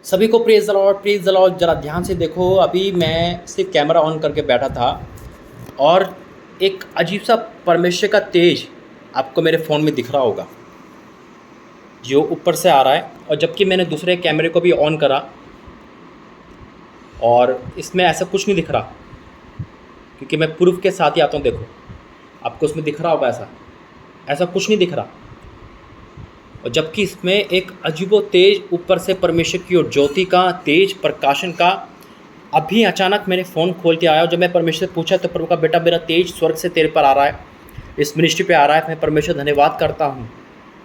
सभी को praise the Lord. जरा ध्यान से देखो, अभी मैं सिर्फ कैमरा ऑन करके बैठा था और एक अजीब सा परमेश्वर का तेज आपको मेरे फ़ोन में दिख रहा होगा जो ऊपर से आ रहा है। और जबकि मैंने दूसरे कैमरे को भी ऑन करा और इसमें ऐसा कुछ नहीं दिख रहा, क्योंकि मैं प्रूफ के साथ ही आता हूँ। देखो, आपको उसमें दिख रहा होगा, ऐसा ऐसा कुछ नहीं दिख रहा। और जबकि इसमें एक अजीबो तेज ऊपर से परमेश्वर की ओर ज्योति का तेज प्रकाशन का अभी अचानक मैंने फ़ोन खोल के आया और जब मैं परमेश्वर से पूछा तो प्रभु का बेटा, मेरा तेज स्वर्ग से तेरे पर आ रहा है, इस मिनिस्ट्री पे आ रहा है। मैं परमेश्वर धन्यवाद करता हूँ।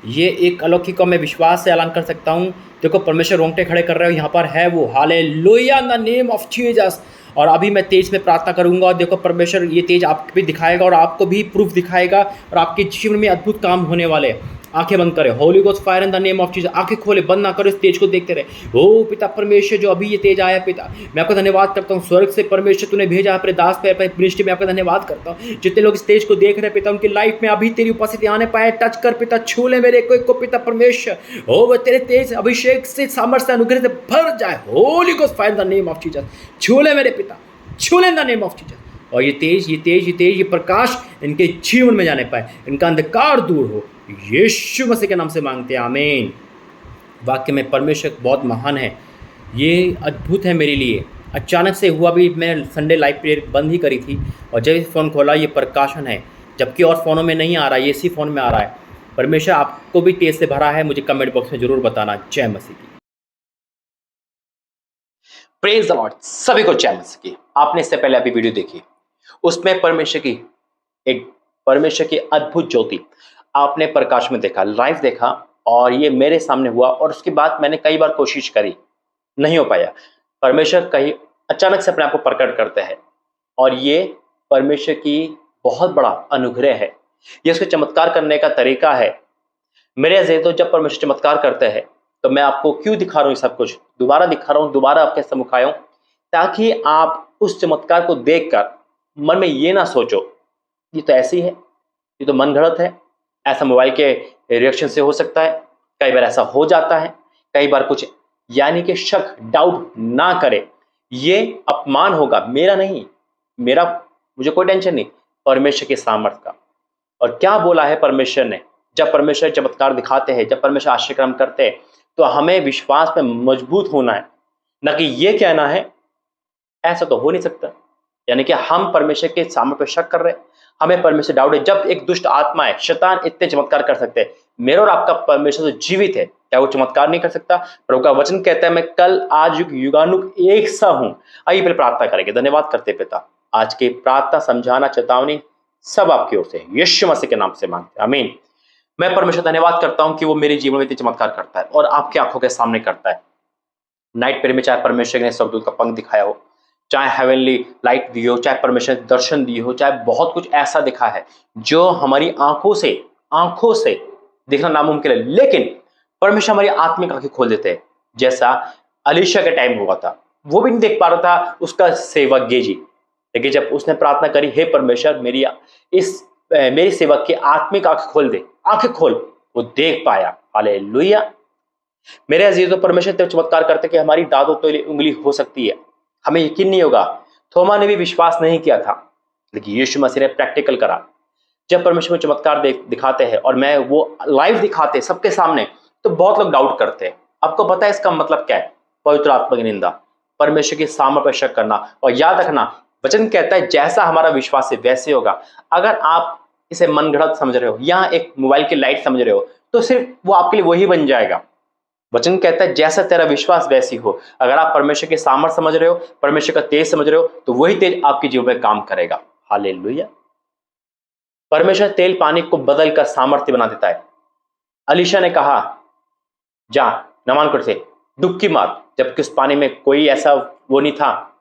ये एक अलौकिक को मैं विश्वास से ऐलान कर सकता हूँ। देखो, परमेश्वर रोंगटे खड़े कर रहे हो, यहाँ पर है वो। Hallelujah in the name of Jesus. और अभी मैं तेज में प्रार्थना करूंगा और देखो, परमेश्वर ये तेज आपको भी दिखाएगा और आपको भी प्रूफ दिखाएगा और आपके जीवन में अद्भुत काम होने वाले हैं। आंखें बंद करें, Holi ghost fire in the name of Jesus. आंखें खोले, बंद ना करो, इस तेज को देखते रहे। ओ पिता परमेश्वर, जो अभी ये तेज आया पिता, मैं आपका धन्यवाद करता हूँ। स्वर्ग से परमेश्वर तूने भेजा अपने दास पे मिनिस्ट्री में, आपका धन्यवाद करता हूँ। जितने लोग इस तेज को देख रहे हैं पिता, उनकी लाइफ में अभी तेरी उपस्थिति आने पाए। टच कर पिता, छू ले मेरे को पिता परमेश्वर। ओ वो तेरे तेज अभिषेक से, सामर्थ्य, अनुग्रह से भर जाए। Holi ghost fire in the name of Jesus. छू ले मेरे पिता, छू ले in the name of Jesus. और ये प्रकाश इनके जीवन में जाने पाए, इनका अंधकार दूर हो। यीशु मसीह के नाम से मांगते हैं, आमीन। वाक्य में परमेश्वर बहुत महान है। ये अद्भुत है मेरे लिए। अचानक से हुआ भी, मैं संडे लाइव प्रेयर बंद ही करी थी और जब फ़ोन खोला ये प्रकाशन है, जबकि और फ़ोनों में नहीं आ रहा, ये इसी फ़ोन में आ रहा है। परमेश्वर आपको भी तेज से भरा है, मुझे कमेंट बॉक्स में ज़रूर बताना। जय मसीह की। Praise the Lord. सभी को जय मसीह की। आपने इससे पहले अभी वीडियो देखी, उसमें परमेश्वर की अद्भुत ज्योति आपने प्रकाश में देखा, लाइव देखा। और ये मेरे सामने हुआ और उसके बाद मैंने कई बार कोशिश करी, नहीं हो पाया। परमेश्वर कहीं अचानक से अपने आप को प्रकट करते हैं और ये परमेश्वर की बहुत बड़ा अनुग्रह है। ये उसके चमत्कार करने का तरीका है। मेरे अजीज, तो जब परमेश्वर चमत्कार करते हैं तो मैं आपको क्यों दिखा रहा हूँ, ये सब कुछ दोबारा दिखा रहा हूँ, दोबारा आपके सम्मुख आया हूं, ताकि आप उस चमत्कार को देखकर मन में ये ना सोचो ये तो ऐसी है, ये तो मन घड़त है। ऐसा मोबाइल के रिएक्शन से हो सकता है, कई बार ऐसा हो जाता है, कई बार कुछ, यानी कि शक, डाउट ना करें। ये अपमान होगा, मेरा नहीं, मेरा, मुझे कोई टेंशन नहीं, परमेश्वर के सामर्थ का। और क्या बोला है परमेश्वर ने, जब परमेश्वर चमत्कार दिखाते हैं, जब परमेश्वर आश्चर्य करते हैं, तो हमें विश्वास में मजबूत होना है, न कि ये कहना है ऐसा तो हो नहीं सकता। यानी कि हम परमेश्वर के सामर्थ्य पर शक कर रहे हैं, हमें परमेश्वर डाउट है। जब एक दुष्ट आत्मा है, शैतान इतने चमत्कार कर सकते हैं, मेरा और आपका परमेश्वर तो जीवित है, क्या वो चमत्कार नहीं कर सकता? प्रभु का वचन कहता है, मैं कल आज युग युगानुग एक सा हूं। आइए पहले प्रार्थना करेंगे। धन्यवाद करते पिता, आज की प्रार्थना, समझाना, चेतावनी सब आपकी ओर से यीशु मसीह के नाम से मांगते हैं, आमीन। मैं परमेश्वर धन्यवाद करता हूं कि वो मेरे जीवन में इतने चमत्कार करता है और आपकी आंखों के सामने करता है। नाइट प्रेयर में चाहे परमेश्वर ने स्वर्गदूत का पंख दिखाया हो, चाहे हेवनली लाइट दी हो, चाहे परमेश्वर ने दर्शन दिए हो, चाहे बहुत कुछ ऐसा दिखा है जो हमारी आंखों से देखना नामुमकिन है, लेकिन परमेश्वर हमारी आत्मिक आंखें खोल देते हैं। जैसा अलीशा के टाइम हुआ था, वो भी नहीं देख पा रहा था उसका सेवक गेजी, लेकिन जब उसने प्रार्थना करी, हे परमेश्वर मेरी सेवक की आत्मिक आंखें खोल दे, आंखें खोल, वो देख पाया। हालेलुया। मेरे अजीजों, परमेश्वर तब चमत्कार करते कि हमारी दादों तो उंगली हो सकती है, हमें यकीन नहीं होगा। थोमा ने भी विश्वास नहीं किया था, लेकिन यीशु मसीह ने प्रैक्टिकल करा। जब परमेश्वर में चमत्कार दिखाते हैं और मैं वो लाइव दिखाते सबके सामने, तो बहुत लोग डाउट करते हैं। आपको पता है इसका मतलब क्या है? पवित्र आत्मा की निंदा, परमेश्वर की सामर्थ्य पर शक करना। और याद रखना, वचन कहता है जैसा हमारा विश्वास है वैसे होगा। अगर आप इसे मनगढ़ंत समझ रहे हो या एक मोबाइल की लाइट समझ रहे हो, तो सिर्फ वो आपके लिए वही बन जाएगा। वचन कहता है जैसा तेरा विश्वास वैसी हो। अगर आप परमेश्वर के सामर्थ्य समझ रहे हो, परमेश्वर का तेज समझ रहे हो, तो वही तेज आपके जीवन में काम करेगा। हालेलुया। परमेश्वर तेल पानी को बदल कर सामर्थ्य बना देता है। अलीशा ने कहा, जा नमानकुट से डुबकी मार, जबकि उस पानी में कोई ऐसा वो नहीं था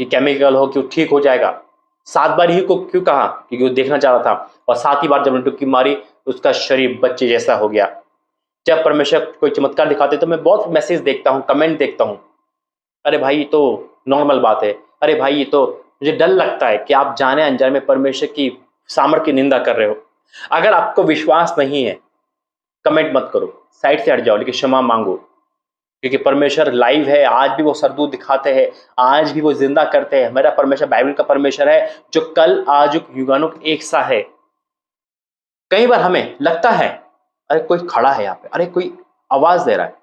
कि केमिकल हो कि वो ठीक हो जाएगा। 7 बार ही को क्यों कहा? क्योंकि वो देखना चाह रहा था। और 7 ही बार जब डुबकी मारी, उसका शरीर बच्चे जैसा हो गया। जब परमेश्वर कोई चमत्कार दिखाते तो मैं बहुत मैसेज देखता हूँ, कमेंट देखता हूँ, अरे भाई ये तो नॉर्मल बात है, अरे भाई ये तो, मुझे डर लगता है कि आप जाने अनजाने में परमेश्वर की सामर्थ्य की निंदा कर रहे हो। अगर आपको विश्वास नहीं है, कमेंट मत करो, साइड से हट जाओ, लेकिन क्षमा मांगो, क्योंकि परमेश्वर लाइव है, आज भी वो सरदूत दिखाते हैं, आज भी वो जिंदा करते हैं। मेरा परमेश्वर बाइबल का परमेश्वर है जो कल आज युगानुग एक सा है। कई बार हमें लगता है अरे कोई खड़ा है यहाँ पे, अरे कोई आवाज दे रहा है,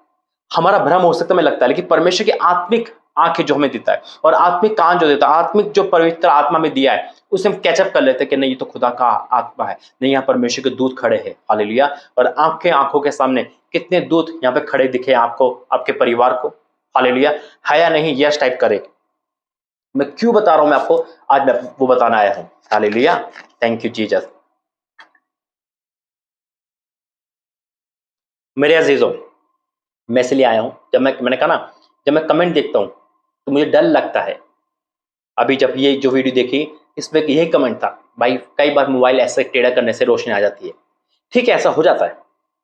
हमारा भ्रम हो सकता है, हमें लगता है, लेकिन परमेश्वर की आत्मिक आंखें जो हमें देता है और आत्मिक कान जो देता है, आत्मिक जो पवित्र आत्मा में दिया है, उसे हम कैचअप कर लेते हैं कि नहीं ये तो खुदा का आत्मा है, नहीं यहाँ परमेश्वर के दूत खड़े हैं। हालेलुया। और आंखों के सामने कितने दूत यहाँ पे खड़े दिखे आपको, आपके परिवार को। हालेलुया। है या नहीं, यस टाइप करे। मैं क्यों बता रहा हूं मैं आपको, आज मैं वो बताना आया हूं। हालेलुया। Thank you Jesus. मेरे अजीजों, मैं इसलिए आया हूं, जब मैंने कहा ना, जब मैं कमेंट देखता हूं तो मुझे डर लगता है। अभी जब ये जो वीडियो देखी, इसमें यही कमेंट था, भाई कई बार मोबाइल ऐसे टेढ़ा करने से रोशनी आ जाती है। ठीक है, ऐसा हो जाता है,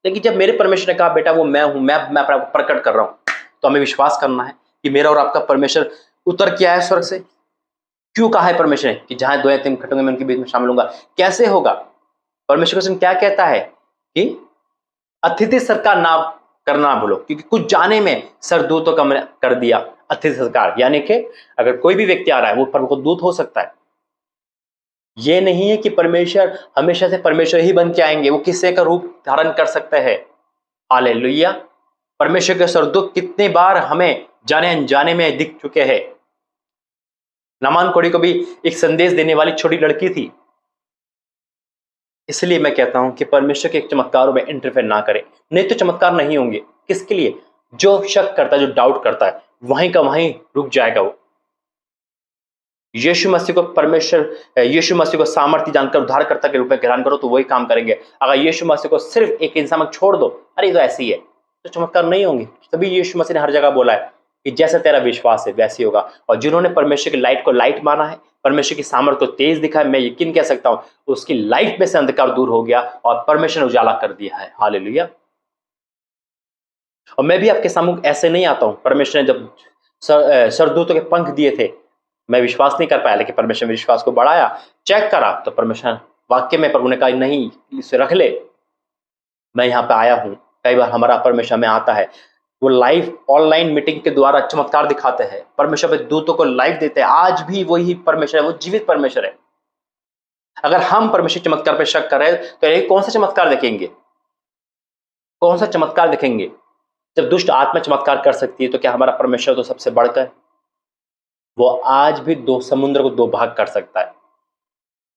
लेकिन जब मेरे परमेश्वर ने कहा बेटा वो मैं हूं, मैं अपने आप को प्रकट कर रहा हूं, तो हमें विश्वास करना है कि मेरा और आपका परमेश्वर उतर के आया है स्वर्ग से। क्यों कहा है परमेश्वर ने कि जहां दो या तीन इकट्ठे होंगे मैं उनके बीच में शामिल होऊंगा। कैसे होगा? परमेश्वर वचन क्या कहता है कि अतिथि सत्कार ना करना ना भूलो, क्योंकि कुछ जाने में सरदूतों का मैंने कर दिया अतिथि सत्कार, यानी कि अगर कोई भी व्यक्ति आ रहा है वो पर दूत हो सकता है। ये नहीं है कि परमेश्वर हमेशा से परमेश्वर ही बन के आएंगे, वो किसी का रूप धारण कर सकते हैं। हालेलुया। परमेश्वर के सरदूत कितने बार हमें जाने अनजाने में दिख चुके हैं। नमान कोड़ी को भी एक संदेश देने वाली छोटी लड़की थी। इसलिए मैं कहता हूं कि परमेश्वर के चमत्कारों में इंटरफेयर ना करें, नहीं तो चमत्कार नहीं होंगे। किसके लिए? जो शक करता है, जो डाउट करता है, वहीं का वहीं रुक जाएगा वो। यीशु मसीह को परमेश्वर, यीशु मसीह को सामर्थ्य जानकर उद्धारकर्ता के रूप में ग्रहण करो तो वही काम करेंगे। अगर यीशु मसीह को सिर्फ एक इंसान में छोड़ दो, अरे तो ऐसी है, तो चमत्कार नहीं होंगे। तभी यीशु मसीह ने हर जगह बोला है कि जैसा तेरा विश्वास है वैसे होगा। और जिन्होंने परमेश्वर की लाइट को लाइट माना है, परमेश्वर की सामर्थ्य को तेज दिखा है, मैं यकीन कह सकता हूं उसकी लाइफ में से अंधकार दूर हो गया और परमेश्वर ने उजाला कर दिया है। हालेलुया। और मैं भी आपके सामने ऐसे नहीं आता हूं। परमेश्वर ने जब सरदूतों के पंख दिए थे, मैं विश्वास नहीं कर पाया, लेकिन परमेश्वर ने विश्वास को बढ़ाया, चेक करा तो परमेश्वर वाक्य में प्रभु ने कहा नहीं इसे रख ले, मैं यहाँ पे आया हूँ। कई बार हमारा परमेश्वर में आता है, वो लाइव ऑनलाइन मीटिंग के द्वारा चमत्कार दिखाते हैं, परमेश्वर पे दूतों को लाइव देते हैं। आज भी वही परमेश्वर है, वो जीवित परमेश्वर है। अगर हम परमेश्वर चमत्कार पे शक करें तो ये कौन सा चमत्कार देखेंगे? कौन सा चमत्कार देखेंगे? जब दुष्ट आत्मा चमत्कार कर सकती है तो क्या हमारा परमेश्वर तो सबसे बढ़कर? वो आज भी दो समुद्र को दो भाग कर सकता है,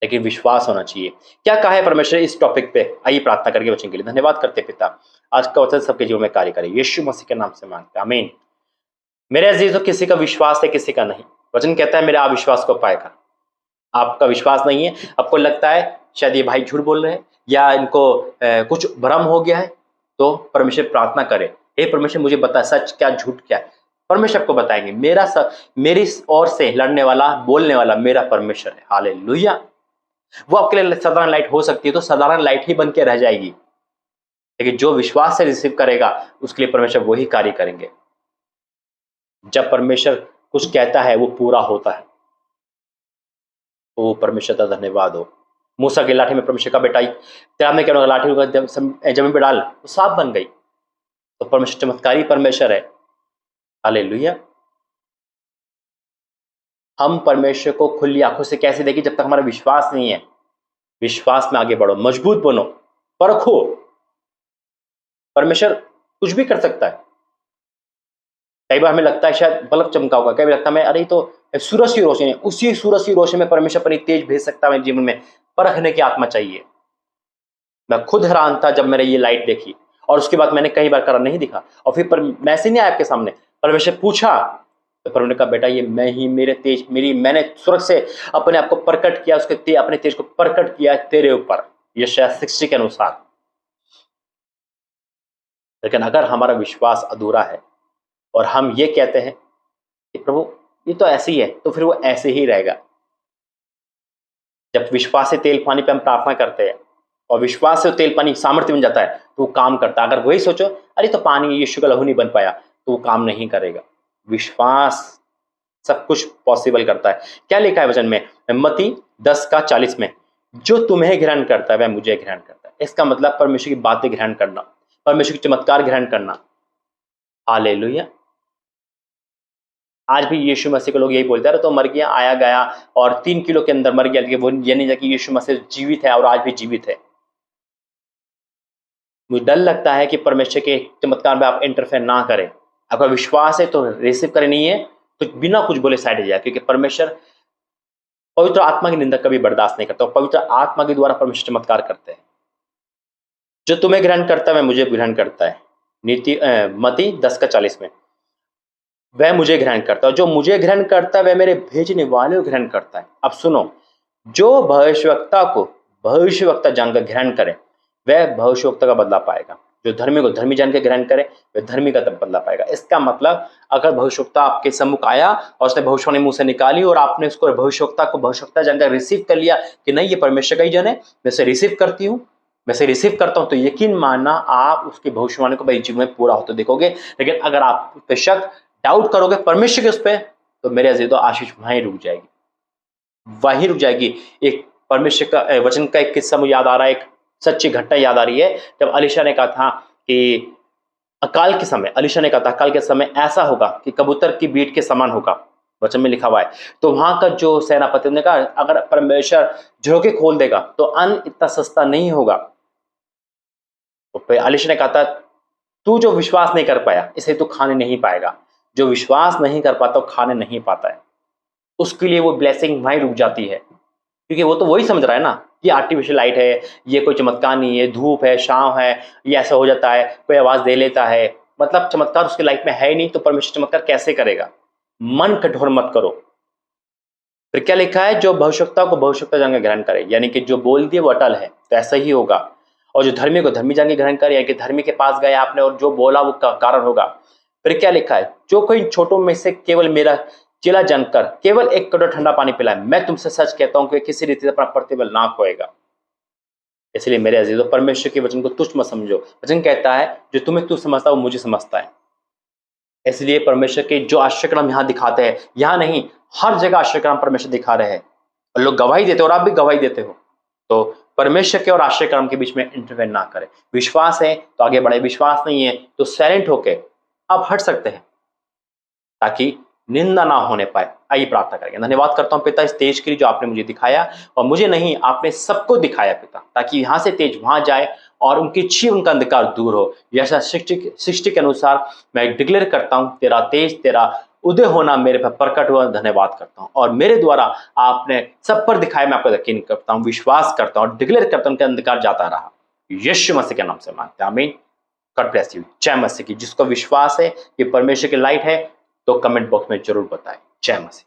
लेकिन विश्वास होना चाहिए। क्या कहा है परमेश्वर इस टॉपिक पे? आइए प्रार्थना करके वचन के लिए धन्यवाद करते पिता, आज का वचन सबके जीवन में कार्य करे, यीशु मसीह के नाम से मांगते हैं, आमीन। मेरे अजीजों, किसी का विश्वास है किसी का नहीं। वचन कहता है मेरे अविश्वास को पाएगा। आपका विश्वास नहीं है, आपको लगता है शायद ये भाई झूठ बोल रहे हैं या इनको कुछ भ्रम हो गया है, तो परमेश्वर प्रार्थना करे, हे परमेश्वर मुझे बता सच क्या झूठ क्या है। परमेश्वर आपको बताएंगे। मेरी ओर से लड़ने वाला बोलने वाला मेरा परमेश्वर है। हालेलुया। वो आपके लिए साधारण लाइट हो सकती है, तो साधारण लाइट ही बन के रह जाएगी, लेकिन जो विश्वास से रिसीव करेगा उसके लिए परमेश्वर वही कार्य करेंगे। जब परमेश्वर कुछ कहता है वो पूरा होता है, तो परमेश्वर का धन्यवाद हो। मूसा की लाठी में परमेश्वर का बेटा तेरा में क्या लाठी जमीन पे डाल, वो सांप बन गई। तो परमेश्वर चमत्कारी परमेश्वर है। हालेलुया। हम परमेश्वर को खुली आंखों से कैसे देखें जब तक हमारा विश्वास नहीं है? विश्वास में आगे बढ़ो, मजबूत बनो, परखो। परमेश्वर कुछ भी कर सकता है। कई बार हमें लगता है शायद बल्ब चमका होगा, कई बार लगता है मैं अरे तो सूरज की रोशनी है, उसी सूरज की रोशनी में परमेश्वर अपनी तेज भेज सकता है मेरे जीवन में। परखने की आत्मा चाहिए। मैं खुद हैरान था जब मैंने ये लाइट देखी, और उसके बाद मैंने कई बार करा नहीं दिखा, और फिर मैसेज नहीं आया आपके सामने, परमेश्वर पूछा तो परमेश्वर ने कहा बेटा ये मैं ही, मैंने स्वर्ग से अपने आप को प्रकट किया, अपने तेज को प्रकट किया तेरे ऊपर, यशायाह 60 के अनुसार। लेकिन अगर हमारा विश्वास अधूरा है और हम ये कहते हैं कि प्रभु ये तो ऐसे ही है, तो फिर वो ऐसे ही रहेगा। जब विश्वास से तेल पानी पे हम प्रार्थना करते हैं और विश्वास से तेल पानी सामर्थ्य बन जाता है, तो वो काम करता है। अगर वही सोचो अरे तो पानी यीशु का लहू नहीं बन पाया, तो वो काम नहीं करेगा। विश्वास सब कुछ पॉसिबल करता है। क्या लिखा है वचन में? मत्ती 10:40 में, जो तुम्हें ग्रहण करता है वह मुझे ग्रहण करता है। इसका मतलब परमेश्वर की बातें ग्रहण करना, परमेश्वर के चमत्कार ग्रहण करना। हालेलुया। आज भी यीशु मसीह को लोग यही बोलते हैं, अरे तो मर गया, आया गया और 3 किलो के अंदर मर गया, लेकिन वो ये नहीं कि यीशु मसीह जीवित है और आज भी जीवित है। मुझे डर लगता है कि परमेश्वर के चमत्कार में आप इंटरफेयर ना करें। अगर विश्वास है तो रिसीव करें, नहीं है तो बिना कुछ बोले साइड जाए, क्योंकि परमेश्वर पवित्र आत्मा की निंदा कभी बर्दाश्त नहीं करता। पवित्र आत्मा के द्वारा परमेश्वर चमत्कार करते हैं। जो तुम्हें ग्रहण करता है वह मुझे ग्रहण करता है, मत्ती 10:40 में। वह मुझे ग्रहण करता है, जो मुझे ग्रहण करता है वह मेरे भेजने वाले को ग्रहण करता है। अब सुनो, जो भविष्यवक्ता जानकर ग्रहण करे वह भविष्यवक्ता का बदला पाएगा। जो धर्मी को धर्मी जान के ग्रहण करे वह धर्मी का बदला पाएगा। इसका मतलब अगर भविष्यवक्ता आपके सम्मुख आया और उसने भविष्यवाणी मुंह से निकाली और आपने उसको भविष्यवक्ता को भविष्यवक्ता जानकर रिसीव कर लिया कि नहीं ये परमेश्वर का ही जन है, मैं इसे रिसीव करती हूँ, मैं इसे रिसीव करता हूँ, तो यकीन मानना आप उसकी भविष्यवाणी को भाई जीवन में पूरा होते देखोगे। लेकिन अगर आप उस पर शक डाउट करोगे परमेश्वर के उस पर, तो मेरे अजीजों आशीष वहीं रुक जाएगी, वहीं रुक जाएगी। एक परमेश्वर का वचन का एक किस्सा मुझे याद आ रहा है, एक सच्ची घटना याद आ रही है। जब अलीशा ने कहा था कि अकाल के समय, अलीशा ने कहा था अकाल के समय ऐसा होगा कि कबूतर की बीट के समान होगा, वचन में लिखा हुआ है। तो वहां का जो सेनापति ने कहा अगर परमेश्वर झरोके खोल देगा तो अन्न इतना सस्ता नहीं होगा। तो फिर अलीशा ने कहा था तू जो विश्वास नहीं कर पाया इसे तू खाने नहीं पाएगा। जो विश्वास नहीं कर पाता वो खाने नहीं पाता है, उसके लिए वो ब्लेसिंग वहीं रुक जाती है, क्योंकि वो तो वही समझ रहा है ना, ये आर्टिफिशियल लाइट है, ये कोई चमत्कार नहीं है, धूप है, छांव है, ये ऐसा हो जाता है, कोई आवाज दे लेता है, मतलब चमत्कार उसकी लाइफ में है ही नहीं, तो परमेश्वर चमत्कार कैसे करेगा। मन कठोर मत करो। फिर क्या लिखा है, जो भविष्यवक्ता को भविष्यवक्ता जान के ग्रहण करे, यानी कि जो बोल दिए वो अटल है, तो ऐसा ही होगा। और जो धर्मी को धर्मी जान के ग्रहण करे, यानी कि धर्मी के पास गए आपने और जो बोला वो कारण होगा। फिर क्या लिखा है, जो कोई छोटों में से केवल मेरा चेला जानकर केवल 1 कटोरा ठंडा पानी पिलाए, मैं तुमसे सच कहता हूं कि किसी रीति से अपना प्रतिफल ना खोएगा। इसलिए मेरे अजीजों परमेश्वर के वचन को तुच्छ मत समझो। वचन कहता है जो तुम्हें तुच्छ समझता है वो मुझे समझता है। इसलिए परमेश्वर के जो आश्चर्य काम यहाँ दिखाते हैं, यहाँ नहीं हर जगह आश्चर्य काम परमेश्वर दिखा रहे हैं और लोग गवाही देते हो और आप भी गवाही देते हो। तो परमेश्वर के और आश्चर्य काम के बीच में इंटरवेन ना करें। विश्वास है तो आगे बढ़े, विश्वास नहीं है तो साइलेंट होके आप हट सकते हैं ताकि निंदा ना होने पाए। आइए प्रार्थना करेंगे। धन्यवाद करता हूं पिता इस तेज के लिए जो आपने मुझे दिखाया, और मुझे नहीं आपने सबको दिखाया पिता, ताकि यहां से तेज वहां जाए और उनकी जीवन का अंधकार दूर हो। जैसा सृष्टि के अनुसार मैं डिक्लेयर करता हूं तेरा तेज, तेरा उदय होना मेरे पर प्रकट हुआ। धन्यवाद करता हूं और मेरे द्वारा आपने सब पर दिखाया, मैं आपको यकीन करता हूं, विश्वास करता हूं और डिक्लेयर करता हूं कि अंधकार जाता रहा। यीशु मसीह के नाम से मांगते हैं, आमीन। God bless you. जय मसीह की। जिसको विश्वास है कि परमेश्वर की लाइट है तो कमेंट बॉक्स में जरूर बताएं। जय मसीह।